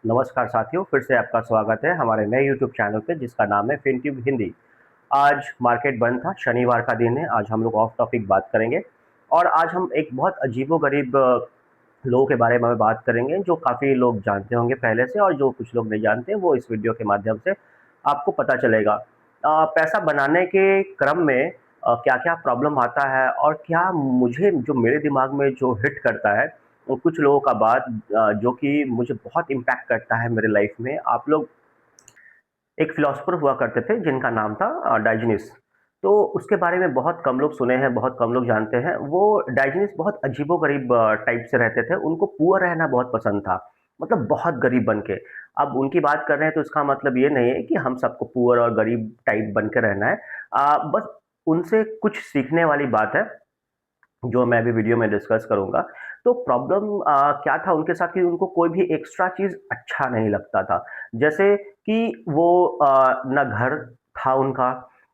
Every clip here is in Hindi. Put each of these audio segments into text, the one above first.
नमस्कार साथियों, फिर से आपका स्वागत है हमारे नए यूट्यूब चैनल पे जिसका नाम है फिनट्यूब हिंदी। आज मार्केट बंद था, शनिवार का दिन है। आज हम लोग ऑफ टॉपिक बात करेंगे और आज हम एक बहुत अजीबो-गरीब लोगों के बारे में बात करेंगे जो काफ़ी लोग जानते होंगे पहले से, और जो कुछ लोग नहीं जानते वो इस वीडियो के माध्यम से आपको पता चलेगा। पैसा बनाने के क्रम में क्या-क्या प्रॉब्लम आता है और क्या मुझे जो मेरे दिमाग में जो हिट करता है, वो कुछ लोगों का बात जो कि मुझे बहुत इम्पैक्ट करता है मेरे लाइफ में। आप लोग एक फिलोसोफर हुआ करते थे जिनका नाम था डायोजेनिस। तो उसके बारे में बहुत कम लोग सुने हैं, बहुत कम लोग जानते हैं। वो डायोजेनिस बहुत अजीबो-गरीब टाइप से रहते थे। उनको पुअर रहना बहुत पसंद था, मतलब बहुत गरीब बन के। अब उनकी बात कर रहे हैं तो इसका मतलब ये नहीं है कि हम सबको पुअर और गरीब टाइप बन के रहना है। बस उनसे कुछ सीखने वाली बात है जो मैं अभी वीडियो में डिस्कस करूँगा। तो प्रॉब्लम क्या था उनके साथ कि उनको कोई भी एक्स्ट्रा चीज़ अच्छा नहीं लगता था। जैसे कि वो ना घर था उनका,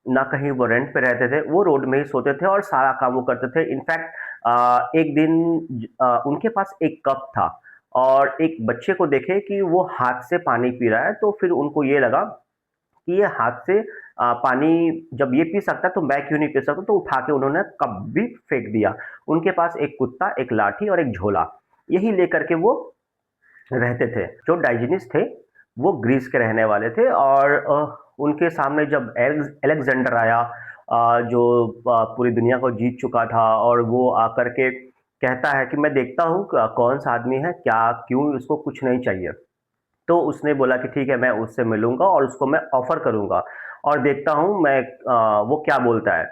ना कहीं वो रेंट पे रहते थे, वो रोड में ही सोते थे और सारा काम वो करते थे। इनफैक्ट एक दिन उनके पास एक कप था और एक बच्चे को देखे कि वो हाथ से पानी पी रहा है, तो फिर उनको ये लगा कि ये हाथ से पानी जब ये पी सकता है तो मैं क्यों नहीं पी सकता, तो उठा के उन्होंने कप भी फेंक दिया। उनके पास एक कुत्ता, एक लाठी और एक झोला, यही लेकर के वो रहते थे। जो डाइजीनिस थे वो ग्रीस के रहने वाले थे और उनके सामने जब एलेक्जेंडर आया, जो पूरी दुनिया को जीत चुका था, और वो आकर के कहता है कि मैं देखता हूँ कौन सा आदमी है, क्या क्यों उसको कुछ नहीं चाहिए। तो उसने बोला कि ठीक है, मैं उससे मिलूँगा और उसको मैं ऑफ़र करूँगा और देखता हूँ मैं वो क्या बोलता है।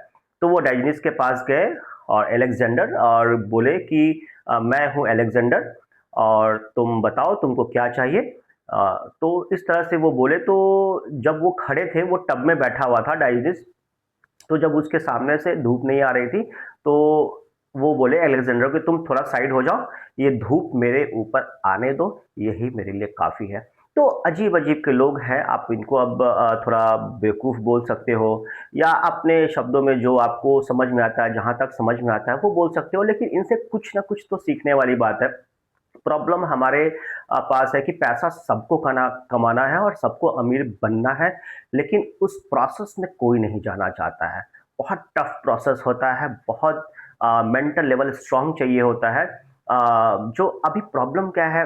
तो वो डायोजनीस के पास गए और अलेक्जेंडर और बोले कि मैं हूँ अलेक्जेंडर और तुम बताओ तुमको क्या चाहिए? तो इस तरह से वो बोले। तो जब वो खड़े थे, वो टब में बैठा हुआ था डायोजनीस, तो जब उसके सामने से धूप नहीं आ रही थी, तो वो बोले अलेक्जेंडर कि तुम थोड़ा साइड हो जाओ, ये धूप मेरे ऊपर आने दो, यही मेरे लिए काफ़ी है। तो अजीब-अजीब के लोग हैं, आप इनको अब थोड़ा बेवकूफ़ बोल सकते हो या अपने शब्दों में जो आपको समझ में आता है, जहाँ तक समझ में आता है, वो बोल सकते हो, लेकिन इनसे कुछ ना कुछ तो सीखने वाली बात है। प्रॉब्लम हमारे पास है कि पैसा सबको कमाना है और सबको अमीर बनना है, लेकिन उस प्रोसेस में कोई नहीं जाना चाहता है। बहुत टफ प्रोसेस होता है, बहुत मेंटल लेवल स्ट्रांग चाहिए होता है। जो अभी प्रॉब्लम क्या है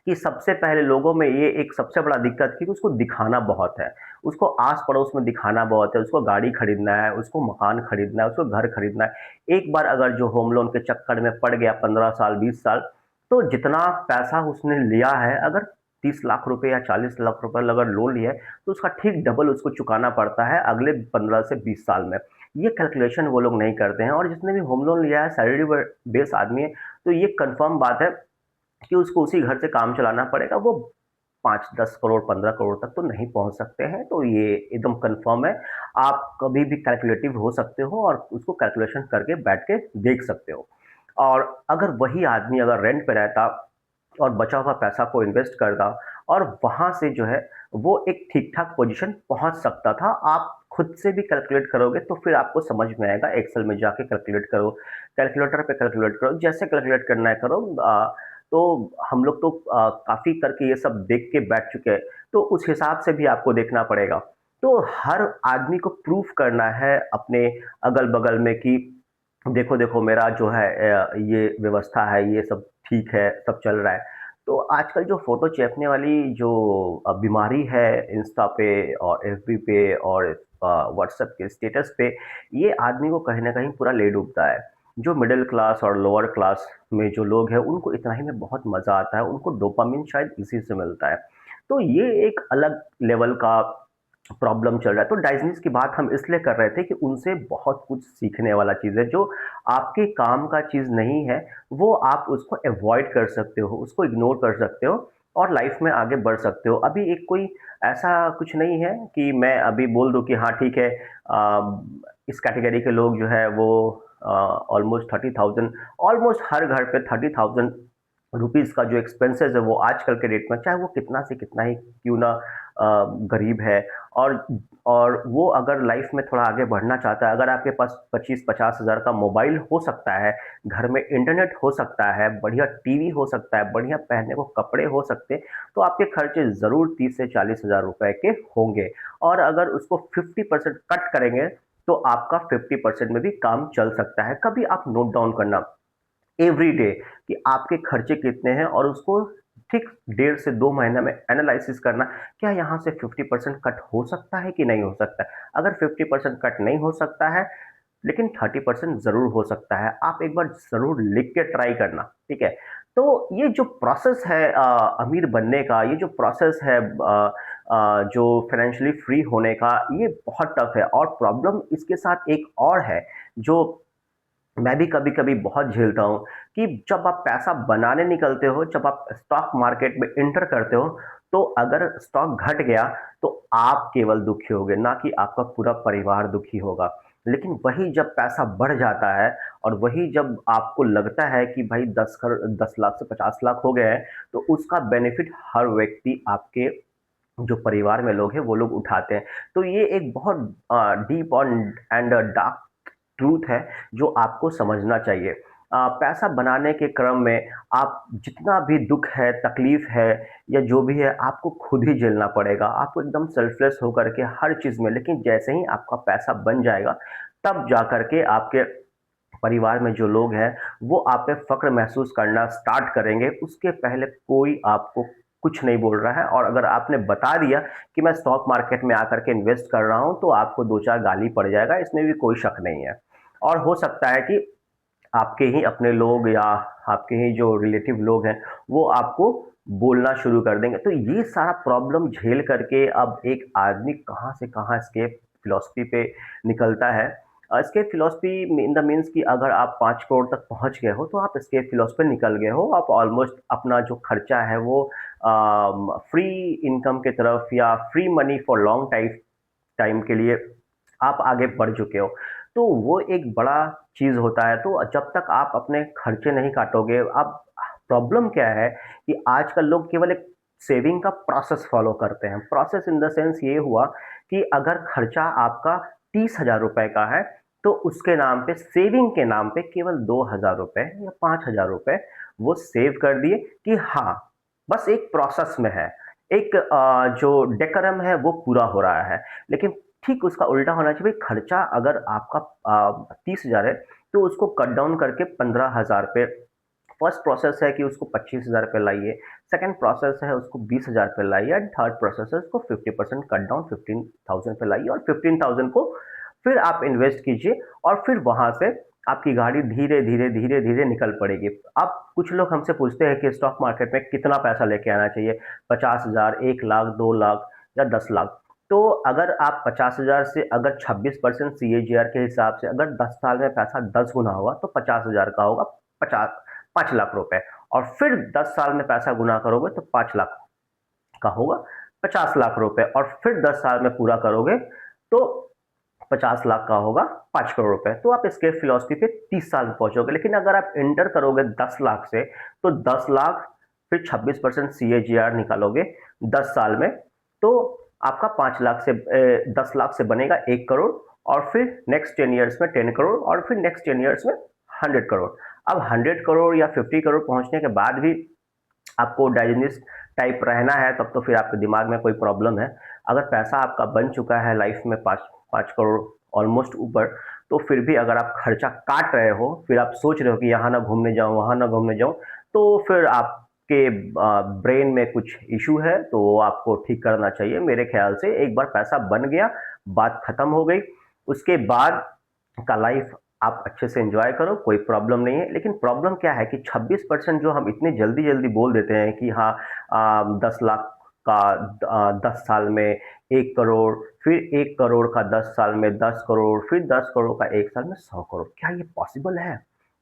कि सबसे पहले लोगों में ये एक सबसे बड़ा दिक्कत है कि उसको दिखाना बहुत है। उसको आस-पड़ोस में दिखाना बहुत है, उसको गाड़ी खरीदना है, उसको मकान खरीदना है, उसको घर खरीदना है। एक बार अगर जो होम लोन के चक्कर में पड़ गया 15 साल, 20 साल, तो जितना पैसा उसने लिया है, अगर 30 लाख रुपए या 40 लाख रुपए अगर लोन लिया है, तो उसका ठीक डबल उसको चुकाना पड़ता है अगले 15 से 20 साल में। ये कैलकुलेशन वो लोग नहीं करते हैं, और जिसने भी होम लोन लिया है सैलरी बेस आदमी है, तो ये कन्फर्म बात है कि उसको उसी घर से काम चलाना पड़ेगा। वो 5-10 करोड़, 15 करोड़ तक तो नहीं पहुँच सकते हैं, तो ये एकदम कन्फर्म है। आप कभी भी कैलकुलेटिव हो सकते हो और उसको कैलकुलेशन करके बैठ के देख सकते हो। और अगर वही आदमी अगर रेंट पे रहता और बचा हुआ पैसा को इन्वेस्ट करता, और वहाँ से जो है वो एक ठीक-ठाक पोज़ीशन पहुँच सकता था। आप खुद से भी कैलकुलेट करोगे तो फिर आपको समझ में आएगा, एक्सेल में जाके कैलकुलेट करो, कैलकुलेटर पे कैलकुलेट करो, जैसे कैलकुलेट करना है करो। तो हम लोग तो काफ़ी करके ये सब देख के बैठ चुके हैं, तो उस हिसाब से भी आपको देखना पड़ेगा। तो हर आदमी को प्रूफ करना है अपने अगल-बगल में कि देखो, देखो मेरा जो है ये व्यवस्था है, ये सब ठीक है, सब चल रहा है। तो आजकल जो फ़ोटो चेपने वाली जो बीमारी है इंस्टा पे और एफबी पे और व्हाट्सएप के स्टेटस पे, ये आदमी को कहीं न कहीं पूरा ले डूबता है। जो मिडल क्लास और लोअर क्लास में जो लोग हैं, उनको इतना ही में बहुत मज़ा आता है, उनको डोपामाइन शायद इसी से मिलता है। तो ये एक अलग लेवल का प्रॉब्लम चल रहा है। तो डाइज़नीज़ की बात हम इसलिए कर रहे थे कि उनसे बहुत कुछ सीखने वाला चीज़ है, जो आपके काम का चीज़ नहीं है, वो आप उसको अवॉइड कर सकते हो, उसको इग्नोर कर सकते हो और लाइफ़ में आगे बढ़ सकते हो। अभी एक कोई ऐसा कुछ नहीं है कि मैं अभी बोल दूँ कि हाँ ठीक है, इस कैटेगरी के लोग जो है वो ऑलमोस्ट 30,000, ऑलमोस्ट हर घर पे 30,000 रुपीज़ का जो एक्सपेंसेस है वो आजकल के डेट में, चाहे वो कितना से कितना ही क्यों ना गरीब है और वो अगर लाइफ में थोड़ा आगे बढ़ना चाहता है, अगर आपके पास 25-50 हज़ार का मोबाइल हो सकता है, घर में इंटरनेट हो सकता है, बढ़िया टीवी हो सकता है, बढ़िया पहनने को कपड़े हो सकते हैं, तो आपके खर्चे ज़रूर 30 से 40 हज़ार रुपए के होंगे। और अगर उसको 50% कट करेंगे, तो आपका 50% में भी काम चल सकता है। कभी आप नोट डाउन करना एवरी डे कि आपके खर्चे कितने हैं और उसको ठीक 1.5 से 2 महीना में एनालिसिस करना, क्या यहाँ से 50% कट हो सकता है कि नहीं हो सकता है। अगर 50% कट नहीं हो सकता है, लेकिन 30% ज़रूर हो सकता है। आप एक बार ज़रूर लिख के ट्राई करना, ठीक है? तो ये जो प्रोसेस है अमीर बनने का, ये जो प्रोसेस है जो फाइनेंशियली फ्री होने का, ये बहुत टफ है। और प्रॉब्लम इसके साथ एक और है, जो मैं भी कभी-कभी बहुत झेलता हूँ, कि जब आप पैसा बनाने निकलते हो, जब आप स्टॉक मार्केट में एंटर करते हो, तो अगर स्टॉक घट गया, तो आप केवल दुखी होगे, ना कि आपका पूरा परिवार दुखी होगा। लेकिन वही जब पैसा बढ़ जाता है और वही जब आपको लगता है कि भाई 10 लाख से 50 लाख हो गए हैं, तो उसका बेनिफिट हर व्यक्ति, आपके जो परिवार में लोग हैं, वो लोग उठाते हैं। तो ये एक बहुत डीप और एंड डार्क ट्रूथ है, जो आपको समझना चाहिए। पैसा बनाने के क्रम में आप जितना भी दुख है, तकलीफ है या जो भी है, आपको खुद ही झेलना पड़ेगा। आपको एकदम सेल्फलेस होकर के हर चीज़ में, लेकिन जैसे ही आपका पैसा बन जाएगा, तब जाकर के आपके परिवार में जो लोग हैं, वो आप पे फ़क्र महसूस करना स्टार्ट करेंगे। उसके पहले कोई आपको कुछ नहीं बोल रहा है, और अगर आपने बता दिया कि मैं स्टॉक मार्केट में आकर के इन्वेस्ट कर रहा हूँ, तो आपको 2-4 गाली पड़ जाएगा, इसमें भी कोई शक नहीं है। और हो सकता है कि आपके ही अपने लोग या आपके ही जो रिलेटिव लोग हैं, वो आपको बोलना शुरू कर देंगे। तो ये सारा प्रॉब्लम झेल करके अब एक आदमी कहाँ से कहाँ एस्केप फिलॉसफी पे निकलता है। Escape philosophy in the means कि अगर आप 5 करोड़ तक पहुँच गए हो, तो आप एस्केप फिलॉसफी निकल गए हो। आप ऑलमोस्ट अपना जो खर्चा है वो फ्री इनकम की तरफ या free money for long time time के लिए आप आगे बढ़ चुके हो। तो वो एक बड़ा चीज़ होता है। तो जब तक आप अपने खर्चे नहीं काटोगे, अब प्रॉब्लम क्या है कि आजकल लोग केवल एक सेविंग का प्रोसेस फॉलो करते हैं। प्रोसेस इन द सेंस ये हुआ कि अगर खर्चा आपका 30,000 रुपए का है, तो उसके नाम पे, सेविंग के नाम पे, केवल 2,000 रुपए या 5,000 रुपए वो सेव कर दिए कि हाँ, बस एक प्रोसेस में है। एक जो डेकोरम है वो पूरा हो रहा है। लेकिन ठीक उसका उल्टा होना चाहिए। भाई, खर्चा अगर आपका 30,000 है, तो उसको कट डाउन करके 15,000 पे फर्स्ट प्रोसेस है कि उसको 25,000 पे लाइए। सेकंड प्रोसेस है उसको 20,000 पे लाइए। एंड थर्ड प्रोसेस है उसको 50% कट डाउन 15,000 पे लाइए, और 15,000 को फिर आप इन्वेस्ट कीजिए, और फिर वहां से आपकी गाड़ी धीरे धीरे धीरे धीरे निकल पड़ेगी। अब कुछ लोग हमसे पूछते हैं कि स्टॉक मार्केट में कितना पैसा लेके आना चाहिए, 50,000, 1 लाख, 2 लाख या 10 लाख। तो अगर आप 50,000 से अगर 26% CAGR के हिसाब से अगर 10 साल में पैसा 10 गुना हुआ, तो 50,000 का होगा 5 लाख रुपए। और फिर 10 साल में पैसा गुना करोगे तो 5 लाख का होगा 50 लाख रुपए। और फिर 10 साल में पूरा करोगे तो 50 लाख का होगा 5 करोड़ रुपए। तो आप इसके फिलॉसफी पे 30 साल में पहुंचोगे। लेकिन अगर आप एंटर करोगे 10 लाख से, तो 10 लाख फिर 26% CAGR निकालोगे 10 साल में, तो आपका 5 लाख से 10 लाख से बनेगा 1 करोड़। और फिर नेक्स्ट 10 ईयर्स में 10 करोड़, और फिर नेक्स्ट 10 ईयर्स में 100 करोड़। अब 100 करोड़ या 50 करोड़ पहुंचने के बाद भी आपको डाइजेनिस्ट टाइप रहना है, तब तो फिर आपके दिमाग में कोई प्रॉब्लम है। अगर पैसा आपका बन चुका है लाइफ में 5 करोड़ ऑलमोस्ट ऊपर, तो फिर भी अगर आप खर्चा काट रहे हो, फिर आप सोच रहे हो कि यहाँ ना घूमने जाऊँ, वहाँ ना घूमने जाऊँ, तो फिर आपके ब्रेन में कुछ इशू है, तो वो आपको ठीक करना चाहिए। मेरे ख्याल से एक बार पैसा बन गया, बात खत्म हो गई। उसके बाद का लाइफ आप अच्छे से एंजॉय करो, कोई प्रॉब्लम नहीं है। लेकिन प्रॉब्लम क्या है कि 26% जो हम इतनी जल्दी जल्दी बोल देते हैं कि हाँ, 10 लाख का 10 साल में 1 करोड़, फिर 1 करोड़ का 10 साल में 10 करोड़, फिर 10 करोड़ का 1 साल में 100 करोड़, क्या ये पॉसिबल है?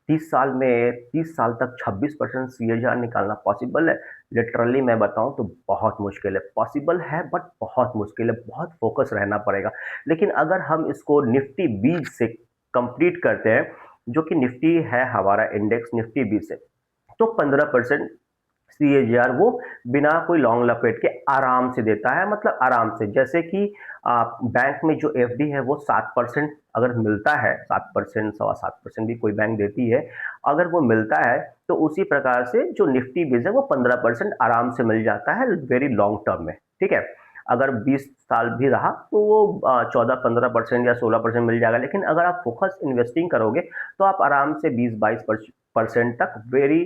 30 साल में, 30 साल तक 26% CAGR निकालना पॉसिबल है? लिटरली मैं बताऊं तो बहुत मुश्किल है। पॉसिबल है बट बहुत मुश्किल है, बहुत फोकस रहना पड़ेगा। लेकिन अगर हम इसको निफ्टी 20 से कंप्लीट करते हैं, जो कि निफ्टी है हमारा इंडेक्स, निफ्टी 20 है, तो 15% CAGR वो बिना कोई लॉन्ग लपेट के आराम से देता है, मतलब आराम से। जैसे कि बैंक में जो एफडी है वो 7% अगर मिलता है, 7%, 7.25% भी कोई बैंक देती है, अगर वो मिलता है तो उसी प्रकार से जो निफ्टी बीज है वो 15% आराम से मिल जाता है वेरी लॉन्ग टर्म में। ठीक है, अगर 20 साल भी रहा तो वो 14-15% या 16% मिल जाएगा। लेकिन अगर आप फोकस इन्वेस्टिंग करोगे तो आप आराम से 20-22% तक वेरी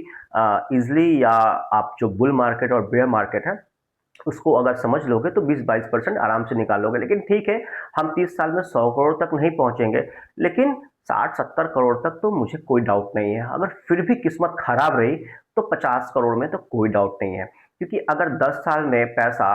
इजली, या आप जो बुल मार्केट और बेयर मार्केट है उसको अगर समझ लोगे तो 20-22% आराम से निकालोगे। लेकिन ठीक है, हम 30 साल में 100 करोड़ तक नहीं पहुंचेंगे, लेकिन 60-70 करोड़ तक तो मुझे कोई डाउट नहीं है। अगर फिर भी किस्मत खराब रही तो 50 करोड़ में तो कोई डाउट नहीं है। क्योंकि अगर 10 साल में पैसा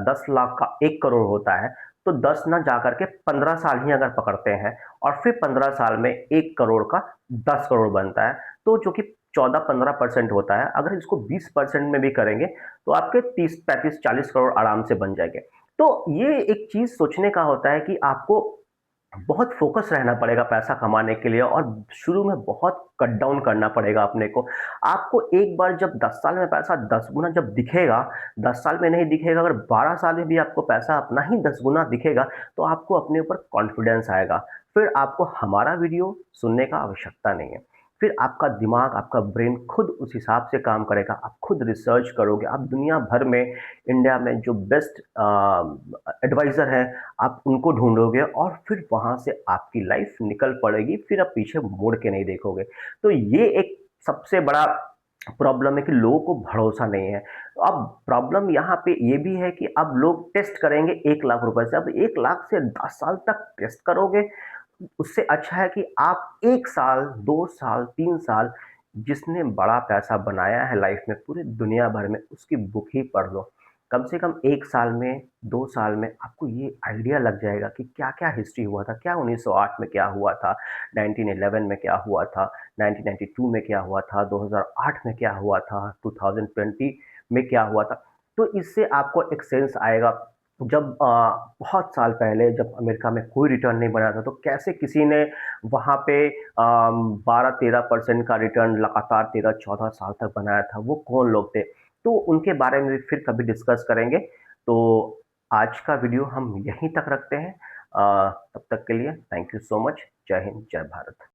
10 लाख का 1 करोड़ होता है, तो 10 ना जाकर के 15 साल ही अगर पकड़ते हैं और फिर 15 साल में 1 करोड़ का 10 करोड़ बनता है, तो जो कि 14-15% होता है, अगर इसको 20% में भी करेंगे तो आपके 30-35-40 करोड़ आराम से बन जाएंगे। तो ये एक चीज सोचने का होता है कि आपको बहुत फोकस रहना पड़ेगा पैसा कमाने के लिए, और शुरू में बहुत कट डाउन करना पड़ेगा अपने को। आपको एक बार जब 10 साल में पैसा 10 गुना जब दिखेगा, 10 साल में नहीं दिखेगा, अगर 12 साल में भी आपको पैसा अपना ही 10 गुना दिखेगा, तो आपको अपने ऊपर कॉन्फिडेंस आएगा। फिर आपको हमारा वीडियो सुनने का आवश्यकता नहीं है। फिर आपका दिमाग, आपका ब्रेन खुद उस हिसाब से काम करेगा। आप खुद रिसर्च करोगे, आप दुनिया भर में, इंडिया में जो बेस्ट एडवाइजर है, आप उनको ढूंढोगे और फिर वहां से आपकी लाइफ निकल पड़ेगी। फिर आप पीछे मुड़ के नहीं देखोगे। तो ये एक सबसे बड़ा प्रॉब्लम है कि लोगों को भरोसा नहीं है। अब प्रॉब्लम यहाँ पे ये भी है कि अब लोग टेस्ट करेंगे 1 लाख रुपए से। अब 1 लाख से 10 साल तक टेस्ट करोगे, उससे अच्छा है कि आप 1 साल, 2 साल, 3 साल, जिसने बड़ा पैसा बनाया है लाइफ में पूरी दुनिया भर में, उसकी बुक ही पढ़ लो। कम से कम 1 साल में, 2 साल में आपको ये आइडिया लग जाएगा कि क्या क्या हिस्ट्री हुआ था, क्या 1908 में क्या हुआ था, 1911 में क्या हुआ था, 1992 में क्या हुआ था, 2008 में क्या हुआ था, 2020 में क्या हुआ था। तो इससे आपको एक सेंस आएगा। जब बहुत साल पहले जब अमेरिका में कोई रिटर्न नहीं बना था, तो कैसे किसी ने वहाँ पे 12-13% का रिटर्न लगातार 13-14 साल तक बनाया था, वो कौन लोग थे, तो उनके बारे में फिर कभी डिस्कस करेंगे। तो आज का वीडियो हम यहीं तक रखते हैं। तब तक के लिए थैंक यू सो मच। जय हिंद, जय भारत।